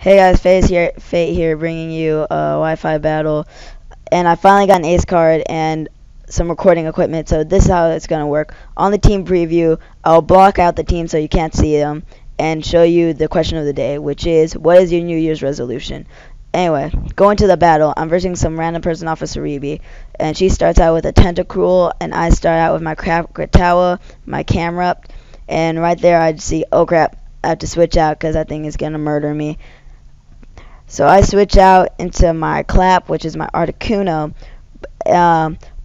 Hey guys, Fate here, bringing you a Wi-Fi battle, and I finally got an ace card and some recording equipment. So this is how it's gonna work. On the team preview, I'll block out the team so you can't see them, and show you the question of the day, which is, what is your New Year's resolution? Anyway, going to the battle, I'm versing some random person off of Cerebi, and she starts out with a Tentacruel, and I start out with my Krakatoa, my camera, and right there I see, oh crap, I have to switch out because that thing is gonna murder me. So I switch out into my clap, which is my Articuno,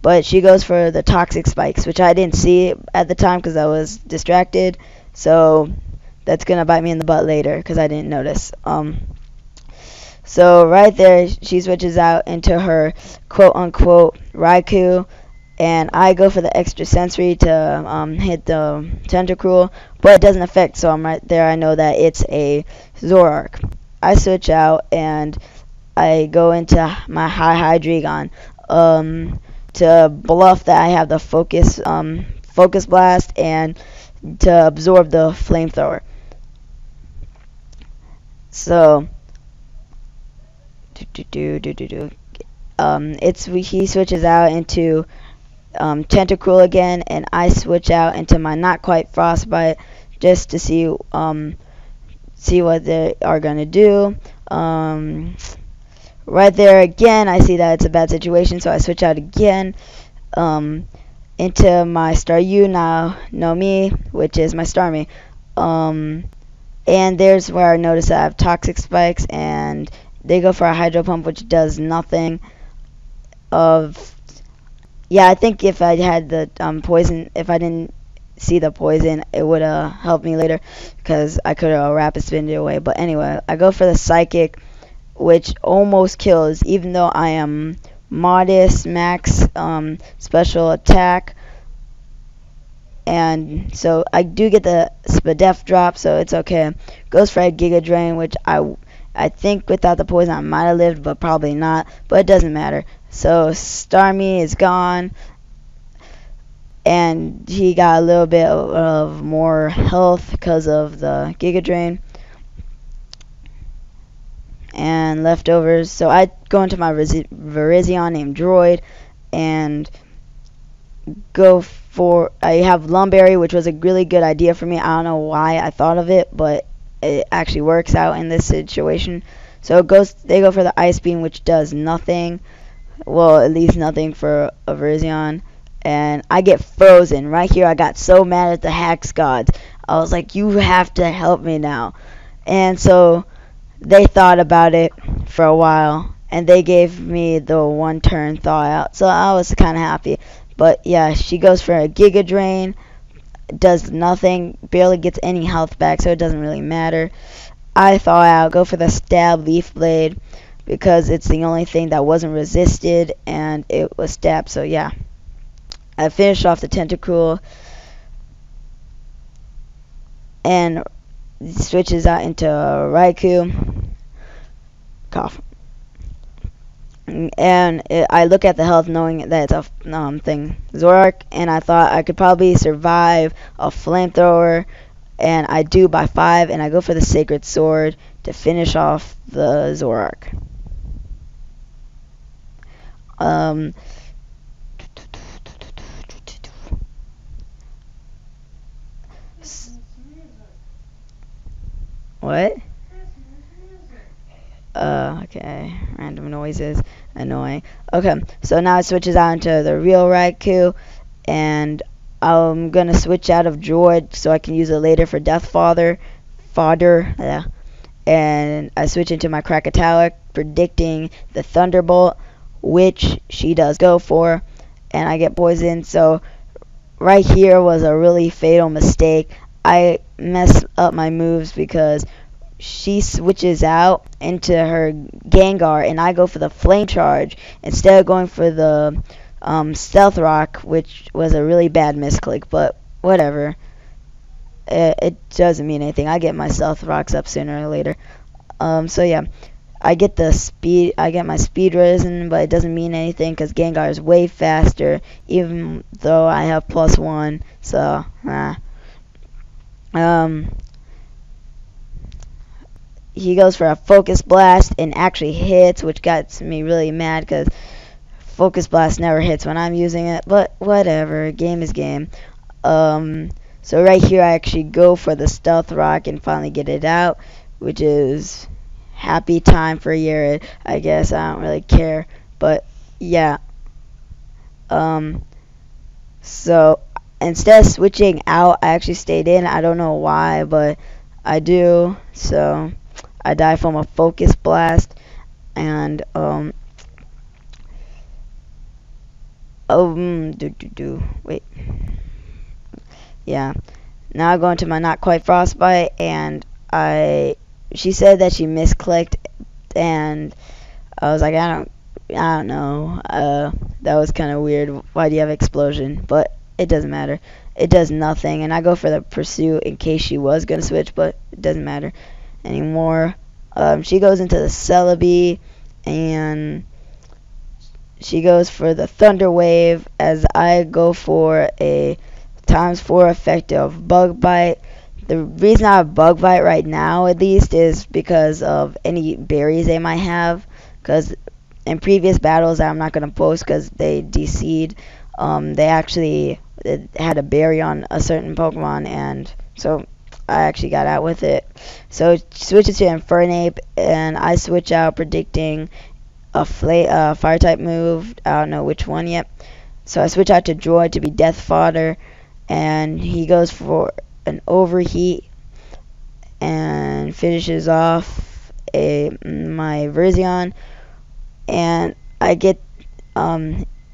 but she goes for the toxic spikes, which I didn't see at the time because I was distracted. So that's gonna bite me in the butt later because I didn't notice. So right there, she switches out into her quote-unquote Raikou, and I go for the extra sensory to hit the Tentacruel, but it doesn't affect. So I'm right there. I know that it's a Zoroark. I switch out and I go into my Hydreigon to bluff that I have the focus blast and to absorb the flamethrower. So he switches out into Tentacruel again, and I switch out into my not quite Frostbite just to see what they are going to do. Right there again, I see that it's a bad situation, so I switch out again into my Staryu now, no me, which is my Starmie. And there's where I notice that I have Toxic Spikes, and they go for a Hydro Pump, which does nothing. Yeah, I think if I had the poison, if I didn't see the poison, it would have helped me later because I could have rapid spinned it away. But anyway, I go for the Psychic, which almost kills, even though I am modest max special attack, and so I do get the Spadef drop, so it's okay. Goes for a Giga Drain, which I think without the poison I might have lived, but probably not, but it doesn't matter. So Starmie is gone, and he got a little bit of more health because of the Giga Drain and leftovers. So I go into my Virizion named Droid and go for, I have Lumberry, which was a really good idea for me. I don't know why I thought of it, but it actually works out in this situation. So they go for the Ice Beam, which does nothing. Well, at least nothing for a Virizion. And I get frozen. Right here, I got so mad at the Hex Gods. I was like, you have to help me now. And so they thought about it for a while, and they gave me the one turn thaw out. So I was kind of happy. But yeah, she goes for a Giga Drain. Does nothing. Barely gets any health back, so it doesn't really matter. I thaw out. Go for the Stab Leaf Blade because it's the only thing that wasn't resisted, and it was stabbed. So yeah. I finished off the Tentacruel and switches out into Raikou. Cough. And I look at the health knowing that it's a Zoroark, and I thought I could probably survive a flamethrower, and I do by 5, and I go for the Sacred Sword to finish off the Zoroark. What? Okay. Random noises. Annoying. Okay, so now it switches out into the real Raikou, and I'm gonna switch out of Droid so I can use it later for Death Fodder. Yeah. And I switch into my Krakatoa, predicting the Thunderbolt, which she does go for, and I get poisoned. So right here was a really fatal mistake. I mess up my moves because she switches out into her Gengar, and I go for the Flame Charge instead of going for the Stealth Rock, which was a really bad misclick, but whatever. It doesn't mean anything. I get my Stealth Rocks up sooner or later. So yeah, I get my speed risen, but it doesn't mean anything because Gengar is way faster, even though I have +1. So he goes for a focus blast and actually hits, which got me really mad because focus blast never hits when I'm using it. But whatever, game is game. So right here I actually go for the stealth rock and finally get it out, which is happy time for a year, I guess. I don't really care, but yeah. So instead of switching out, I actually stayed in. I don't know why, but I do. So I die from a focus blast, and wait, yeah. Now I go into my not quite frostbite, and she said that she misclicked, and I was like, I don't know. That was kind of weird. Why do you have explosion? But it doesn't matter. It does nothing, and I go for the pursuit in case she was gonna switch, but it doesn't matter anymore. She goes into the Celebi, and she goes for the Thunder Wave, as I go for a ×4 effective Bug Bite. The reason I have Bug Bite right now, at least, is because of any berries they might have. Because in previous battles that I'm not going to post because they DC'd, they actually had a berry on a certain Pokemon, and so I actually got out with it. So it switches to Infernape, and I switch out predicting a fire type move. I don't know which one yet. So I switch out to Droid to be Death Fodder, and he goes for an Overheat and finishes off my Virizion, and I get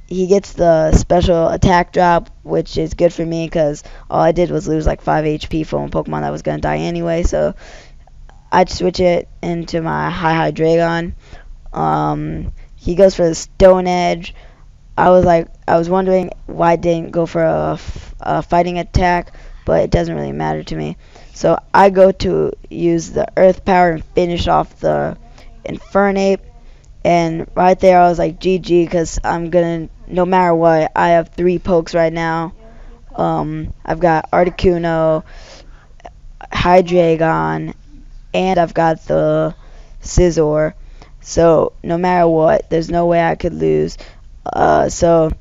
he gets the special attack drop, which is good for me because all I did was lose like 5 HP from a Pokemon that was gonna die anyway. So I'd switch it into my Hydreigon. He goes for the Stone Edge. I was wondering why I didn't go for a fighting attack, but it doesn't really matter to me. So I go to use the Earth Power and finish off the Infernape. And right there I was like GG, because I'm gonna, no matter what, I have 3 pokes right now. I've got Articuno, Hydreigon, and I've got the Scizor. So no matter what, there's no way I could lose. So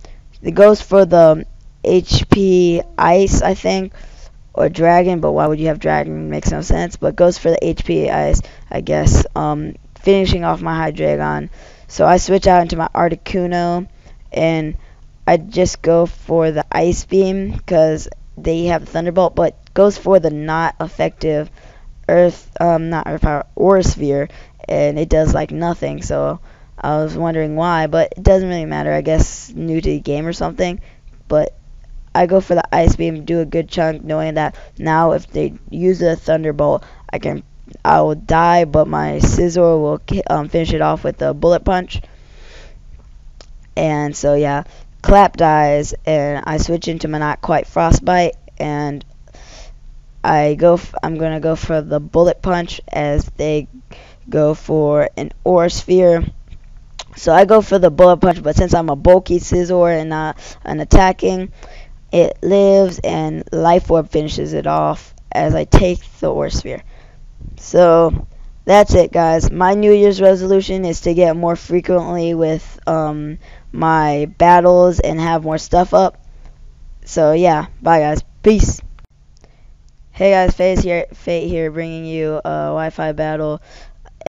it goes for the HP Ice, I think, or Dragon, but why would you have Dragon? Makes no sense. But goes for the HP Ice, I guess. Finishing off my Hydreigon. So I switch out into my Articuno, and I just go for the Ice Beam because they have Thunderbolt, but goes for the not effective not Earth Power, Aura Sphere, and it does like nothing. So I was wondering why, but it doesn't really matter. I guess new to the game or something. But I go for the Ice Beam, do a good chunk, knowing that now if they use the Thunderbolt, I will die, but my Scizor will finish it off with the Bullet Punch. And so yeah, Clap dies, and I switch into my not quite Frostbite, and I'm gonna go for the Bullet Punch as they go for an Aura Sphere. So I go for the Bullet Punch, but since I'm a bulky Scizor and not an attacking, it lives, and Life Orb finishes it off as I take the Aura Sphere. So that's it, guys. My New Year's resolution is to get more frequently with my battles and have more stuff up. So yeah, bye guys. Peace. Hey guys, Fate here bringing you a Wi-Fi battle.